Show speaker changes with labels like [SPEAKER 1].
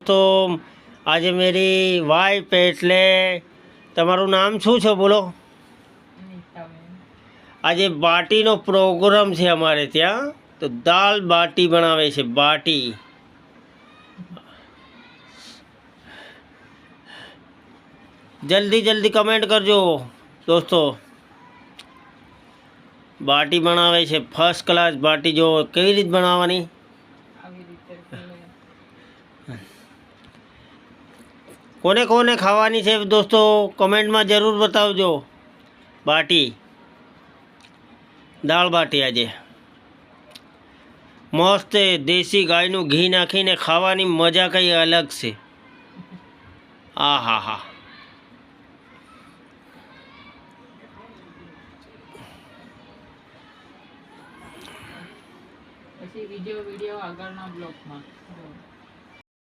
[SPEAKER 1] દોસ્તો આજે मेरी वाइफ એટલે તમારું નામ શું છે બોલો? આજે બાટીનો પ્રોગ્રામ છે અમારે ત્યાં, તો દાલ બાટી બનાવે છે. બાટી જલ્દી જલ્દી કમેન્ટ કરજો દોસ્તો. બાટી બનાવે છે ફર્સ્ટ ક્લાસ બાટી. જો કેવી રીતે બનાવવાની. કોને કોને ખાવાની છે દોસ્તો કમેન્ટમાં જરૂર બતાવજો. બાટી દાળ બાટી આજે મસ્ત દેશી ગાયનું ઘી નાખીને ખાવાની મજા કંઈ અલગ છે. આ હા હા.
[SPEAKER 2] પછી વિડિયો આગળના બ્લોગમાં